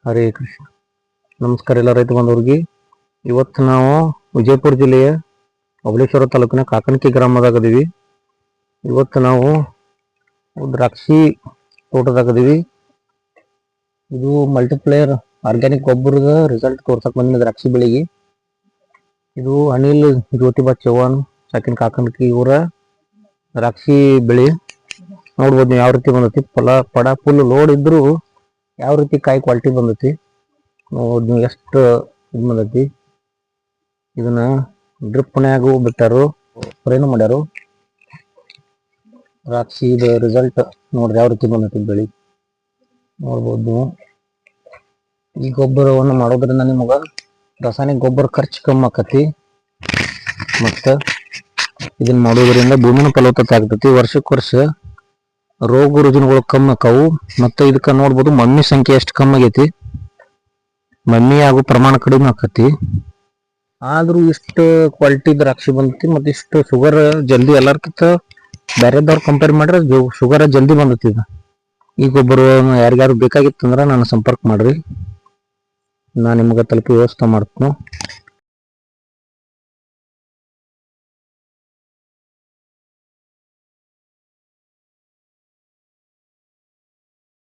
ಹರೇ ಕೃಷ್ಣ. ನಮಸ್ಕಾರ ಎಲ್ಲ ರೈತ ಬಂದವ್ರಿಗೆ. ಇವತ್ತು ನಾವು ವಿಜಯಪುರ ಜಿಲ್ಲೆಯ ಬಬಲೇಶ್ವರ ತಾಲೂಕಿನ ಕಾಕನಕಿ ಗ್ರಾಮದಾಗದೀವಿ. ಇವತ್ತು ನಾವು ದ್ರಾಕ್ಷಿ ತೋಟದಾಗದೀವಿ. ಇದು ಮಲ್ಟಿಪ್ಲೇಯರ್ ಆರ್ಗ್ಯಾನಿಕ್ ಗೊಬ್ಬರದ ರಿಸಲ್ಟ್ ತೋರ್ಸಕ್ ಬಂದಿನ ದ್ರಾಕ್ಷಿ ಬೆಳೆಗೆ. ಇದು ಅನಿಲ್ ಜ್ಯೋತಿಬಾ ಚೌಹಾಣ್ ಸಾಕಿನ ಕಾಕನಕಿ ಇವರ ದ್ರಾಕ್ಷಿ ಬೆಳೆ. ನೋಡ್ಬೋದು ನೀವು ಯಾವ ರೀತಿ ಬಂದೈತಿ. ಪಡ ಫುಲ್ ಲೋಡ್ ಇದ್ರು ಯಾವ ರೀತಿ ಕಾಯಿ ಕ್ವಾಲಿಟಿ ಬಂದೈತಿ ನೋಡಿ ನೀವು. ಎಷ್ಟು ಇದು ಬಂದೈತಿ. ಇದನ್ನ ಡ್ರಿಪ್ನ್ಯಾಗು ಬಿಟ್ಟಾರು, ಸ್ಪ್ರೇನು ಮಾಡ್ಯಾರು. ದ್ರಾಕ್ಷಿ ರಿಸಲ್ಟ್ ನೋಡ್ರಿ ಯಾವ ರೀತಿ ಬಂದೈತಿ ಬೆಳಿ ನೋಡ್ಬೋದು. ಈ ಗೊಬ್ಬರವನ್ನು ಮಾಡೋದ್ರಿಂದ ನಿಮಗ ರಾಸಾಯನಿಕ ಗೊಬ್ಬರ ಖರ್ಚು ಕಮ್ಮಿ ಆಕತಿ. ಮತ್ತ ಇದನ್ನ ಮಾಡೋದ್ರಿಂದ ಭೂಮಿನ ಫಲವತ್ತತೆ ಆಗ್ತೈತಿ. ವರ್ಷಕ್ಕೆ ವರ್ಷ ರೋಗ ರುಜಿನಗಳು ಕಮ್ಮಿ ಆಕಾವು. ಮತ್ತೆ ಇದಕ್ಕ ನೋಡ್ಬೋದು ಮಮ್ಮಿ ಸಂಖ್ಯೆ ಎಷ್ಟು ಕಮ್ಮಿ ಆಗೈತಿ. ಮಮ್ಮಿ ಆಗೋ ಪ್ರಮಾಣ ಕಡಿಮೆ ಆಕತಿ. ಆದ್ರೂ ಇಷ್ಟು ಕ್ವಾಲಿಟಿ ದ್ರಾಕ್ಷಿ ಬಂದೈತಿ. ಮತ್ತೆ ಇಷ್ಟು ಶುಗರ್ ಜಲ್ದಿ ಎಲ್ಲರ್ಕಿಂತ ಬೇರೆದವ್ರು ಕಂಪೇರ್ ಮಾಡ್ರೆ ಶುಗರ್ ಜಲ್ದಿ ಬಂದೈತಿ. ಈ ಗೊಬ್ಬರ ಯಾರಿಗಾರು ಬೇಕಾಗಿತ್ತಂದ್ರ ನಾನು ಸಂಪರ್ಕ ಮಾಡ್ರಿ, ನಾನು ನಿಮ್ಗೆ ತಲುಪಿ ವ್ಯವಸ್ಥೆ ಮಾಡ್ತೀನಿ.